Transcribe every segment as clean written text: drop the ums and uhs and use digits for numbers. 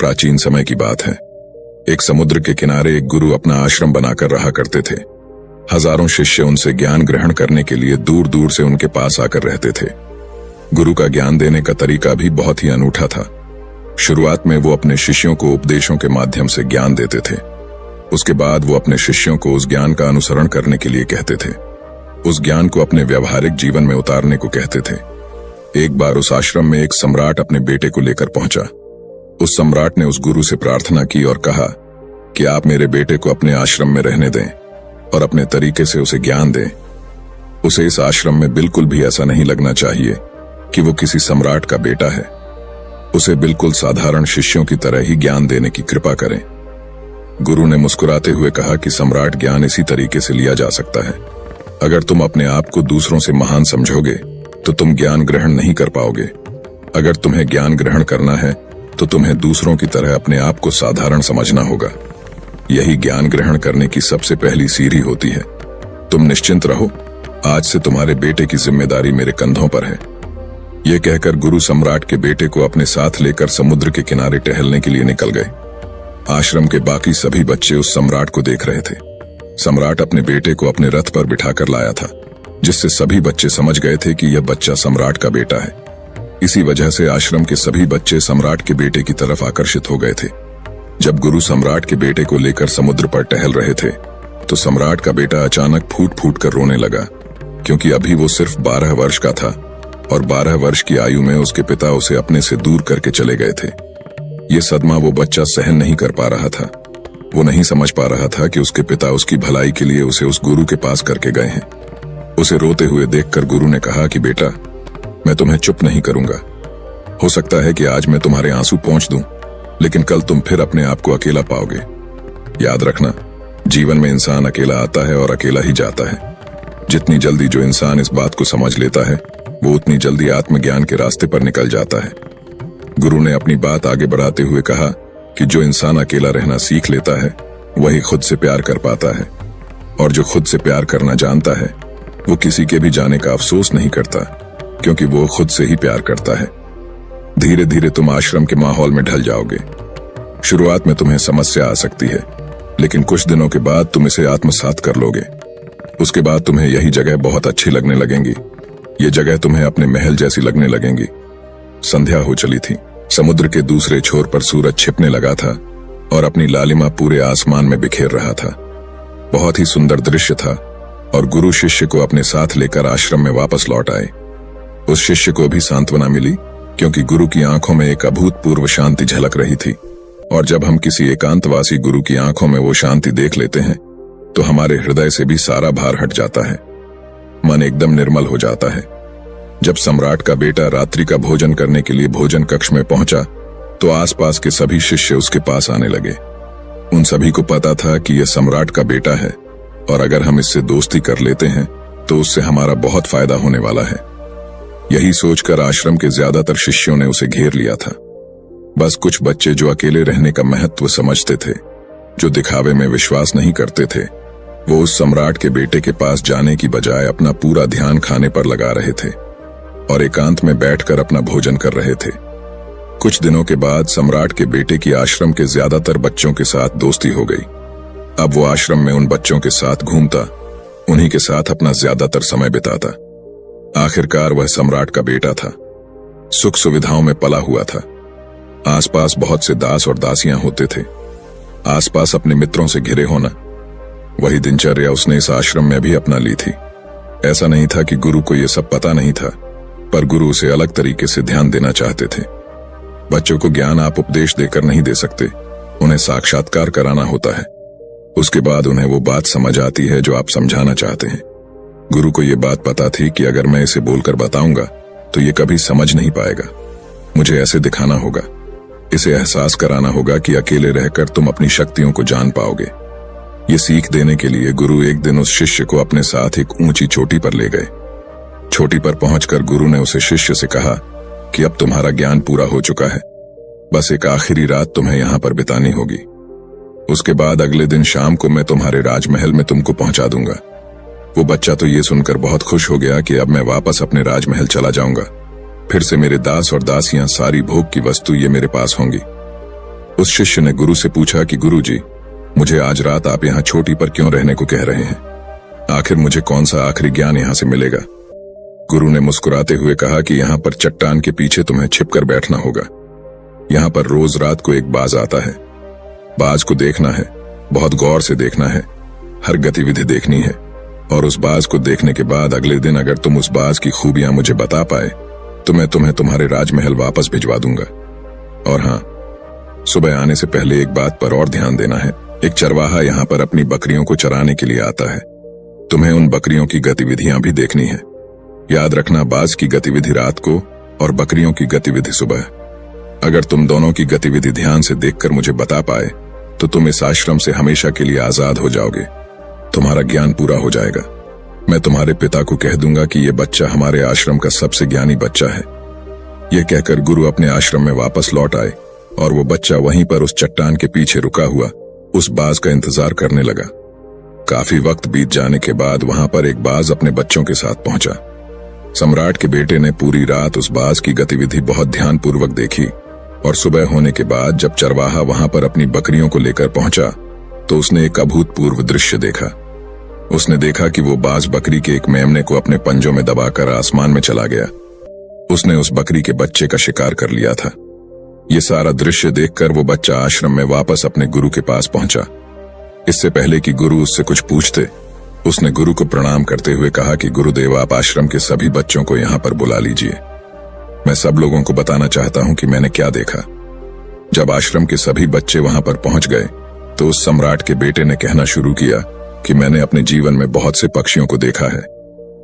प्राचीन समय की बात है। एक समुद्र के किनारे एक गुरु अपना आश्रम बनाकर रहा करते थे। हजारों शिष्य उनसे ज्ञान ग्रहण करने के लिए दूर दूर से उनके पास आकर रहते थे। गुरु का ज्ञान देने का तरीका भी बहुत ही अनूठा था। शुरुआत में वो अपने शिष्यों को उपदेशों के माध्यम से ज्ञान देते थे। उसके बाद वो अपने शिष्यों को उस ज्ञान का अनुसरण करने के लिए कहते थे, उस ज्ञान को अपने व्यावहारिक जीवन में उतारने को कहते थे। एक बार उस आश्रम में एक सम्राट अपने बेटे को लेकर पहुंचा। उस सम्राट ने उस गुरु से प्रार्थना की और कहा कि आप मेरे बेटे को अपने आश्रम में रहने दें और अपने तरीके से उसे ज्ञान दें। उसे इस आश्रम में बिल्कुल भी ऐसा नहीं लगना चाहिए कि वो किसी सम्राट का बेटा है। उसे बिल्कुल साधारण शिष्यों की तरह ही ज्ञान देने की कृपा करें। गुरु ने मुस्कुराते हुए कहा कि सम्राट ज्ञान इसी तरीके से लिया जा सकता है। अगर तुम अपने आप को दूसरों से महान समझोगे तो तुम ज्ञान ग्रहण नहीं कर पाओगे। अगर तुम्हें ज्ञान ग्रहण करना है तो तुम्हें दूसरों की तरह अपने आप को साधारण समझना होगा। यही ज्ञान ग्रहण करने की सबसे पहली सीढ़ी होती है। तुम निश्चिंत रहो, आज से तुम्हारे बेटे की जिम्मेदारी मेरे कंधों पर है। यह कहकर गुरु सम्राट के बेटे को अपने साथ लेकर समुद्र के किनारे टहलने के लिए निकल गए। आश्रम के बाकी सभी बच्चे उस सम्राट को देख रहे थे। सम्राट अपने बेटे को अपने रथ पर बिठाकर लाया था, जिससे सभी बच्चे समझ गए थे कि यह बच्चा सम्राट का बेटा है। इसी वजह से आश्रम के सभी बच्चे सम्राट के बेटे की तरफ आकर्षित हो गए थे। जब गुरु सम्राट के बेटे को लेकर समुद्र पर टहल रहे थे तो सम्राट का बेटा अचानक फूट फूट कर रोने लगा, क्योंकि अभी वो सिर्फ 12 वर्ष का था और 12 वर्ष की आयु में उसके पिता उसे अपने से दूर करके चले गए थे। ये सदमा वो बच्चा सहन नहीं कर पा रहा था। वो नहीं समझ पा रहा था कि उसके पिता उसकी भलाई के लिए उसे उस गुरु के पास करके गए हैं। उसे रोते हुए देखकर गुरु ने कहा कि बेटा, मैं तुम्हें चुप नहीं करूंगा। हो सकता है कि आज मैं तुम्हारे आंसू पोंछ दूं, लेकिन कल तुम फिर अपने आप को अकेला पाओगे। याद रखना, जीवन में इंसान अकेला आता है और अकेला ही जाता है। जितनी जल्दी जो इंसान इस बात को समझ लेता है, वो उतनी जल्दी आत्मज्ञान के रास्ते पर निकल जाता है। गुरु ने अपनी बात आगे बढ़ाते हुए कहा कि जो इंसान अकेला रहना सीख लेता है वही खुद से प्यार कर पाता है, और जो खुद से प्यार करना जानता है वो किसी के भी जाने का अफसोस नहीं करता, क्योंकि वो खुद से ही प्यार करता है। धीरे धीरे तुम आश्रम के माहौल में ढल जाओगे। शुरुआत में तुम्हें समस्या आ सकती है, लेकिन कुछ दिनों के बाद तुम इसे आत्मसात कर लोगे। उसके बाद तुम्हें यही जगह बहुत अच्छी लगने लगेंगी। ये जगह तुम्हें अपने महल जैसी लगने लगेंगी। संध्या हो चली थी। समुद्र के दूसरे छोर पर सूरज छिपने लगा था और अपनी लालिमा पूरे आसमान में बिखेर रहा था। बहुत ही सुंदर दृश्य था और गुरु शिष्य को अपने साथ लेकर आश्रम में वापस लौट आए। उस शिष्य को भी सांत्वना मिली, क्योंकि गुरु की आंखों में एक अभूतपूर्व शांति झलक रही थी। और जब हम किसी एकांतवासी गुरु की आंखों में वो शांति देख लेते हैं तो हमारे हृदय से भी सारा भार हट जाता है। मन एकदम निर्मल हो जाता है। जब सम्राट का बेटा रात्रि का भोजन करने के लिए भोजन कक्ष में पहुंचा तो आसपास के सभी शिष्य उसके पास आने लगे। उन सभी को पता था कि यह सम्राट का बेटा है और अगर हम इससे दोस्ती कर लेते हैं तो उससे हमारा बहुत फायदा होने वाला है। यही सोचकर आश्रम के ज्यादातर शिष्यों ने उसे घेर लिया था। बस कुछ बच्चे जो अकेले रहने का महत्व समझते थे, जो दिखावे में विश्वास नहीं करते थे, वो उस सम्राट के बेटे के पास जाने की बजाय अपना पूरा ध्यान खाने पर लगा रहे थे और एकांत में बैठकर अपना भोजन कर रहे थे। कुछ दिनों के बाद सम्राट के बेटे की आश्रम के ज्यादातर बच्चों के साथ दोस्ती हो गई। अब वो आश्रम में उन बच्चों के साथ घूमता, उन्हीं के साथ अपना ज्यादातर समय बिताता। आखिरकार वह सम्राट का बेटा था, सुख सुविधाओं में पला हुआ था। आसपास बहुत से दास और दासियां होते थे। आसपास अपने मित्रों से घिरे होना, वही दिनचर्या उसने इस आश्रम में भी अपना ली थी। ऐसा नहीं था कि गुरु को यह सब पता नहीं था, पर गुरु उसे अलग तरीके से ध्यान देना चाहते थे। बच्चों को ज्ञान आप उपदेश देकर नहीं दे सकते, उन्हें साक्षात्कार कराना होता है। उसके बाद उन्हें वो बात समझ आती है जो आप समझाना चाहते हैं। गुरु को ये बात पता थी कि अगर मैं इसे बोलकर बताऊंगा तो ये कभी समझ नहीं पाएगा। मुझे ऐसे दिखाना होगा, इसे एहसास कराना होगा कि अकेले रहकर तुम अपनी शक्तियों को जान पाओगे। ये सीख देने के लिए गुरु एक दिन उस शिष्य को अपने साथ एक ऊंची चोटी पर ले गए। चोटी पर पहुंचकर गुरु ने उसे शिष्य से कहा कि अब तुम्हारा ज्ञान पूरा हो चुका है, बस एक आखिरी रात तुम्हें यहां पर बितानी होगी। उसके बाद अगले दिन शाम को मैं तुम्हारे राजमहल में तुमको पहुंचा दूंगा। वो बच्चा तो ये सुनकर बहुत खुश हो गया कि अब मैं वापस अपने राजमहल चला जाऊंगा। फिर से मेरे दास और दासियां, सारी भोग की वस्तु ये मेरे पास होंगी। उस शिष्य ने गुरु से पूछा कि गुरुजी, मुझे आज रात आप यहाँ चोटी पर क्यों रहने को कह रहे हैं? आखिर मुझे कौन सा आखिरी ज्ञान यहाँ से मिलेगा? गुरु ने मुस्कुराते हुए कहा कि यहाँ पर चट्टान के पीछे तुम्हें छिपकर बैठना होगा। यहाँ पर रोज रात को एक बाज आता है। बाज को देखना है, बहुत गौर से देखना है, हर गतिविधि देखनी है, और उस बाज को देखने के बाद अगले दिन अगर तुम उस बाज की खूबियां मुझे बता पाए तो मैं तुम्हें तुम्हारे राजमहल वापस भिजवा दूंगा। और हाँ, सुबह आने से पहले एक बात पर और ध्यान देना है। एक चरवाहा यहाँ पर अपनी बकरियों को चराने के लिए आता है। तुम्हें उन बकरियों की गतिविधियां भी देखनी है। याद रखना, बाज की गतिविधि रात को और बकरियों की गतिविधि सुबह। अगर तुम दोनों की गतिविधि ध्यान से देखकर मुझे बता पाए तो तुम इस आश्रम से हमेशा के लिए आजाद हो जाओगे। तुम्हारा ज्ञान पूरा हो जाएगा। मैं तुम्हारे पिता को कह दूंगा कि यह बच्चा हमारे आश्रम का सबसे ज्ञानी बच्चा है। यह कहकर गुरु अपने आश्रम में वापस लौट आए और वो बच्चा वहीं पर उस चट्टान के पीछे रुका हुआ उस बाज का इंतजार करने लगा। काफी वक्त बीत जाने के बाद वहां पर एक बाज अपने बच्चों के साथ पहुंचा। सम्राट के बेटे ने पूरी रात उस बाज की गतिविधि बहुत ध्यानपूर्वक देखी और सुबह होने के बाद जब चरवाहा वहां पर अपनी बकरियों को लेकर पहुंचा तो उसने एक अभूतपूर्व दृश्य देखा। उसने देखा कि वो बाज बकरी के एक मेमने को अपने पंजों में दबाकर आसमान में चला गया। उसने उस बकरी के बच्चे का शिकार कर लिया था। ये सारा दृश्य देखकर वो बच्चा आश्रम में वापस अपने गुरु के पास पहुंचा। इससे पहले कि गुरु उससे कुछ पूछते, उसने गुरु को प्रणाम करते हुए कहा कि गुरुदेव, आप आश्रम के सभी बच्चों को यहाँ पर बुला लीजिए। मैं सब लोगों को बताना चाहता हूँ कि मैंने क्या देखा। जब आश्रम के सभी बच्चे वहां पर पहुंच गए तो उस सम्राट के बेटे ने कहना शुरू किया कि मैंने अपने जीवन में बहुत से पक्षियों को देखा है,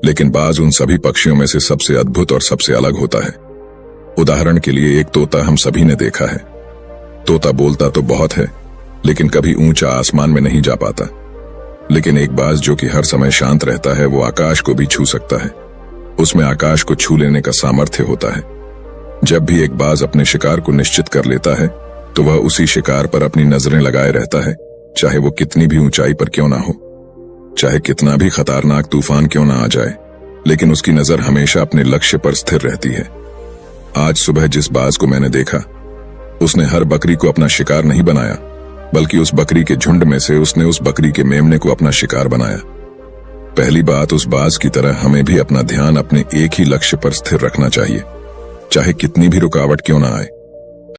लेकिन बाज उन सभी पक्षियों में से सबसे अद्भुत और सबसे अलग होता है। उदाहरण के लिए, एक तोता हम सभी ने देखा है। तोता बोलता तो बहुत है, लेकिन कभी ऊंचा आसमान में नहीं जा पाता। लेकिन एक बाज जो कि हर समय शांत रहता है, वो आकाश को भी छू सकता है। उसमें आकाश को छू लेने का सामर्थ्य होता है। जब भी एक बाज अपने शिकार को निश्चित कर लेता है तो वह उसी शिकार पर अपनी नजरें लगाए रहता है, चाहे वो कितनी भी ऊंचाई पर क्यों ना हो, चाहे कितना भी खतरनाक तूफान क्यों ना आ जाए, लेकिन उसकी नजर हमेशा अपने लक्ष्य पर स्थिर रहती है। आज सुबह जिस बाज को मैंने देखा, उसने हर बकरी को अपना शिकार नहीं बनाया, बल्कि उस बकरी के झुंड में से उसने उस बकरी के मेमने को अपना शिकार बनाया। पहली बात, उस बाज की तरह हमें भी अपना ध्यान अपने एक ही लक्ष्य पर स्थिर रखना चाहिए, चाहे कितनी भी रुकावट क्यों ना आए।